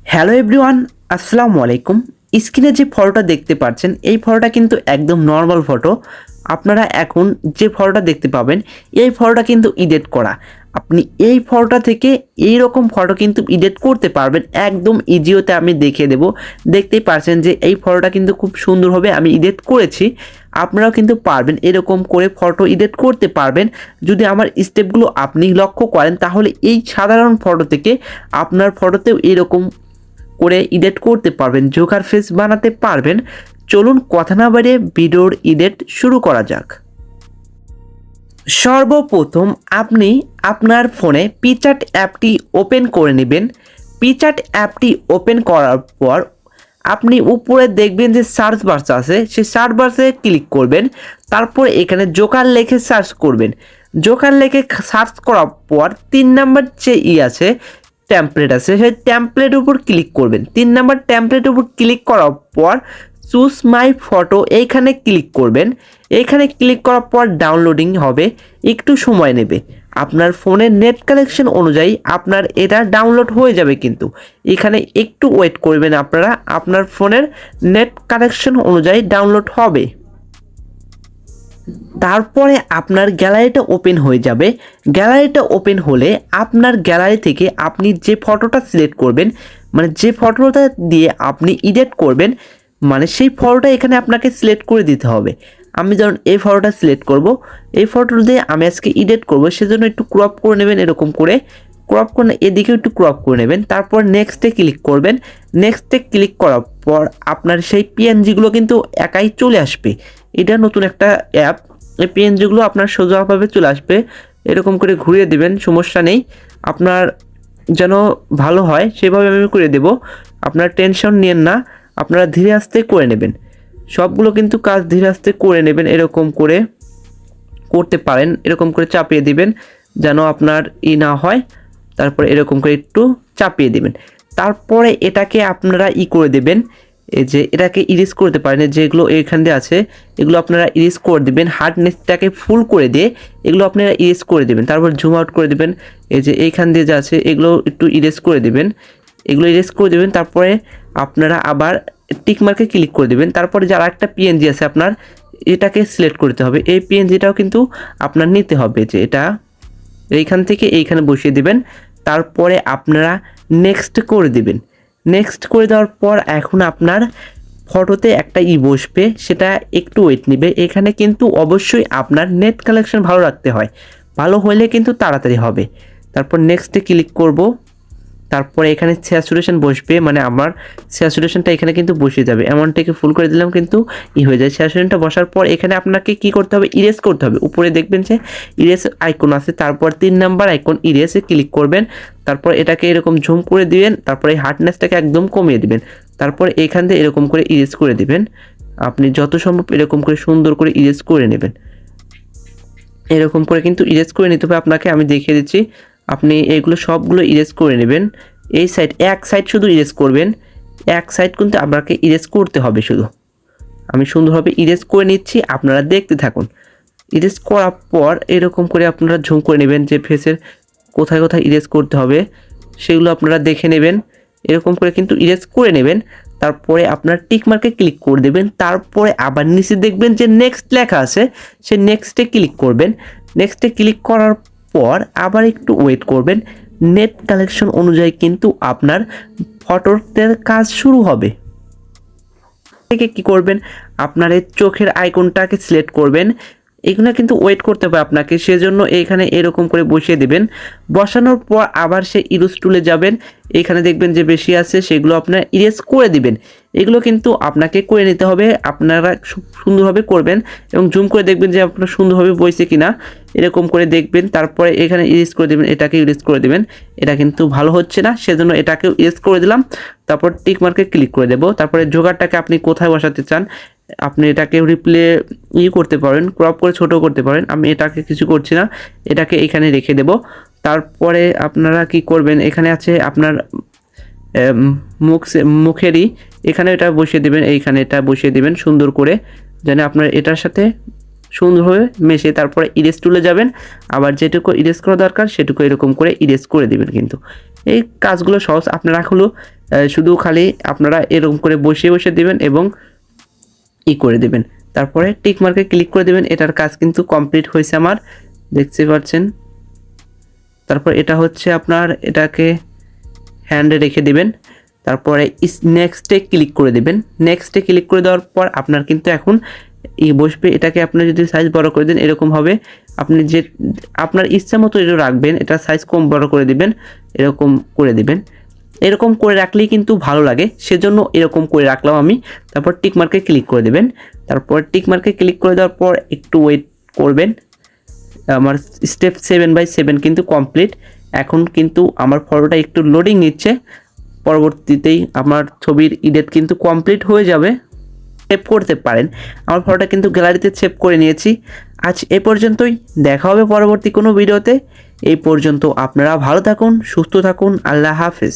Hello everyone, আসসালামু আলাইকুম। স্ক্রিনে যে ফটোটা দেখতে পাচ্ছেন এই ফটোটা কিন্তু একদম নর্মাল ফটো। আপনারা এখন যে ফটোটা দেখতে পাবেন এই ফটোটা কিন্তু এডিট করা। আপনি এই ফটোটা থেকে এই রকম ফটো কিন্তু এডিট করতে পারবেন একদম ইজিওতে। আমি দেখিয়ে দেব। দেখতেই পাচ্ছেন যে এই ফটোটা কিন্তু খুব সুন্দরভাবে আমি এডিট করেছি। আপনারাও কিন্তু পারবেন এরকম করে ফটো এডিট করতে পারবেন। যদি আমার স্টেপগুলো আপনি লক্ষ্য করেন তাহলে এই সাধারণ ফটো থেকে আপনার ফটোতেও এরকম করে এডিট করতে পারবেন, জোকার ফেস বানাতে পারবেন। চলুন কথা না বাড়িয়ে ভিডিওর এডিট শুরু করা যাক। সর্বপ্রথম আপনি আপনার ফোনে পিকচার্ট অ্যাপটি ওপেন করে নেবেন। পিকচার্ট অ্যাপটি ওপেন করার পর আপনি উপরে দেখবেন যে সার্চ বার আছে, সেই সার্চ বারে ক্লিক করবেন। তারপর এখানে জোকার লিখে সার্চ করবেন। জোকার লিখে সার্চ করার পর 3 নাম্বার যে আছে টেমপ্লেট আছে, সেই টেমপ্লেটের উপর ক্লিক করবেন। 3 নাম্বার টেমপ্লেটের উপর ক্লিক করার পর চুজ মাই ফটো এইখানে ক্লিক করবেন। এইখানে ক্লিক করার পর ডাউনলোডিং হবে, একটু সময় নেবে। আপনার ফোনের নেট কানেকশন অনুযায়ী আপনার এটা ডাউনলোড হয়ে যাবে, কিন্তু এখানে একটু ওয়েট করবেন আপনারা, আপনার ফোনের নেট কানেকশন অনুযায়ী ডাউনলোড হবে। তারপরে আপনার গ্যালারিটা ওপেন হয়ে যাবে। গ্যালারিটা ওপেন হলে আপনার গ্যালারি থেকে আপনি যে ফটোটা সিলেক্ট করবেন, মানে যে ফটোটা দিয়ে আপনি এডিট করবেন, মানে সেই ফটোটা এখানে আপনাকে সিলেক্ট করে দিতে হবে। আমি যেমন এই ফটোটা সিলেক্ট করব, এই ফটো দিয়ে আমি আজকে এডিট করব, সেজন্য একটু ক্রপ করে নেবেন। এরকম করে ক্রপ করে এদিকেও একটু ক্রপ করে নেবেন। তারপর নেক্সটে ক্লিক করবেন। নেক্সটে ক্লিক করার পর আপনার সেই পিএনজিগুলো কিন্তু একাই চলে আসবে। এটা নতুন একটা অ্যাপ। এই পিএনজিগুলো আপনার সোজাভাবে চলে আসবে। এরকম করে ঘুরিয়ে দিবেন, সমস্যা নেই। আপনার যেন ভালো হয় সেভাবে আমি করে দেব। আপনার টেনশন নিয়েন না, আপনারা ধীরে আস্তে করে নেবেন। সবগুলো কিন্তু কাজ ধীরে আস্তে করে নেবেন। এরকম করে করতে পারেন, এরকম করে চাপিয়ে দিবেন যেন আপনার না হয়। তারপরে এরকম করে একটু চাপিয়ে দিবেন। তারপরে এটাকে আপনারা করে দেবেন, এই যে এটাকে ইরেজ করতে পারেন। যেগুলো এখান দিয়ে আছে এগুলো আপনারা ইরেজ করে দিবেন। হার্ডনেসটাকে ফুল করে দিয়ে এগুলো আপনারা ইরেজ করে দিবেন। তারপর জুম আউট করে দিবেন। এই যে এইখান দিয়ে যা আছে এগুলো একটু ইরেজ করে দিবেন। এগুলো ইরেজ করে দেবেন। তারপরে আপনারা আবার টিক মার্কে ক্লিক করে দেবেন। তারপরে যারা একটা পিএনজি আছে আপনার এটাকে সিলেক্ট করতে হবে। এই পিএনজিটাও কিন্তু আপনার নিতে হবে, যে এটা এইখান থেকে এইখানে বসিয়ে দিবেন। তারপরে আপনারা নেক্সট করে দিবেন। নেক্সট করে দেওয়ার পর এখন আপনার ফটোতে একটা বসবে, সেটা একটু ওয়েট নেবে। এখানে কিন্তু অবশ্যই আপনার নেট কানেকশন ভালো রাখতে হয়, ভালো হলে কিন্তু তাড়াতাড়ি হবে। তারপর নেক্সটে ক্লিক করব। তারপরে এখানে স্যাচুরেশন বসবে, মানে আমার স্যাচুরেশনটা এখানে কিন্তু বসে যাবে। এমনটাকে ফুল করে দিলাম কিন্তু হয়ে যায়। স্যাচুরেশনটা বসার পর এখানে আপনাকে কি করতে হবে, ইরেজ করতে হবে। উপরে দেখবেন যে ইরেজ আইকন আছে, তারপর 3 নাম্বার আইকন ইরেজে ক্লিক করবেন। তারপর এটাকে এরকম ঝুম করে দিবেন। তারপরে এই হার্ডনেসটাকে একদম কমিয়ে দিবেন। তারপর এখান থেকে এরকম করে ইরেজ করে দিবেন। আপনি যত সম্ভব এরকম করে সুন্দর করে ইরেজ করে নেবেন। এরকম করে কিন্তু ইরেজ করে নিতে হবে আপনাকে, আমি দেখিয়ে দিচ্ছি। আপনি এগুলো সবগুলো ইরেজ করে নেবেন। এই সাইড এক সাইড শুধু ইরেজ করবেন, এক সাইড কিন্তু আপনাকে ইরেজ করতে হবে শুধু। আমি সুন্দরভাবে ইরেজ করে নিচ্ছি, আপনারা দেখতে থাকুন। ইরেজ করার পর এরকম করে আপনারা ঝুম করে নেবেন যে ফেসের কোথায় কোথায় ইরেজ করতে হবে সেগুলো আপনারা দেখে নেবেন। এরকম করে কিন্তু ইরেজ করে নেবেন। তারপরে আপনার টিক মার্কে ক্লিক করে দেবেন। তারপরে আবার নিচে দেখবেন যে নেক্সট লেখা আছে, সে নেক্সটে ক্লিক করবেন। নেক্সটে ক্লিক করার পর আবার একটু ওয়েট করবেন। নেট কালেকশন অনুযায়ী কিন্তু আপনার ফটোর কাজ শুরু হবে। থেকে কি করবেন, আপনার এই চোখের আইকনটাকে সিলেক্ট করবেন। এগুলো কিন্তু ওয়েট করতে হবে আপনাকে, সেজন্য এইখানে এরকম করে বসিয়ে দেবেন। বসানোর পর আবার সে ইরেজ টুলে যাবেন। এখানে দেখবেন যে বেশি আছে সেগুলো আপনারা ইরেজ করে দিবেন। এগুলো কিন্তু আপনাকে করে নিতে হবে, আপনারা সুন্দরভাবে করবেন এবং জুম করে দেখবেন যে আপনার সুন্দরভাবে বসে কিনা, এরকম করে দেখবেন। তারপরে এখানে ইরেজ করে দেবেন, এটাকে ইরেজ করে দেবেন। এটা কিন্তু ভালো হচ্ছে না, সেজন্য এটাকেও ইরেজ করে দিলাম। তারপর টিক মার্কে ক্লিক করে দেব। তারপরে জোকারটাকে আপনি কোথায় বসাতে চান আপনি এটাকে রিপ্লে করতে পারেন, ক্রপ করে ছোট করতে পারেন। আমি এটাকে কিছু করছি না, এটাকে এখানে রেখে দেব। তারপরে আপনারা কি করবেন, এখানে আছে আপনার মুখেরই এখানে এটা বসিয়ে দেবেন। এইখানে এটা বসিয়ে দেবেন সুন্দর করে, যেন আপনার এটার সাথে সুন্দরভাবে মেশে তারপরে ইরেজ টুলে যাবেন, আবার যেটুকু ইরেজ করা দরকার সেটুকু এরকম করে ইরেজ করে দেবেন। কিন্তু এই কাজগুলো সহজ, আপনারা হলো শুধু খালি আপনারা এরকম করে বসিয়ে বসিয়ে দেবেন এবং করে দেবেন, তারপরে টিক মার্কে ক্লিক করে দেবেন। এটার কাজ কিন্তু কমপ্লিট হয়েছে আমার, দেখতে পাচ্ছেন। তারপর এটা হচ্ছে আপনার এটাকে হ্যান্ডে রেখে দিবেন, তারপরে নেক্সটে ক্লিক করে দেবেন। নেক্সটে ক্লিক করে দেওয়ার পর আপনার কিন্তু এখন বসবে। এটাকে আপনি যদি সাইজ বড় করে দেন এরকম হবে, আপনি যে আপনার ইচ্ছা মতো এটা রাখবেন, এটা সাইজ কম বড় করে দিবেন, এরকম করে দিবেন। এরকম করে রাখলেই কিন্তু ভালো লাগে, সেজন্য এরকম করে রাখলাম আমি। তারপর টিক মার্কে ক্লিক করে দেবেন, তারপর টিক মার্কে ক্লিক করে দেওয়ার পর একটু ওয়েট করবেন। আমার স্টেপ 7/7 কিন্তু কমপ্লিট। এখন কিন্তু আমার ফটোটা একটু লোডিং নিচ্ছে, পরবর্তীতেই আমার ছবির এডিট কিন্তু কমপ্লিট হয়ে যাবে। সেভ করতে পারেন, আমার ফটোটা কিন্তু গ্যালারিতে সেভ করে নিয়েছি। আজ এ পর্যন্তই, দেখা হবে পরবর্তী কোনো ভিডিওতে। এই পর্যন্ত আপনারা ভালো থাকুন, সুস্থ থাকুন, আল্লাহ হাফেজ।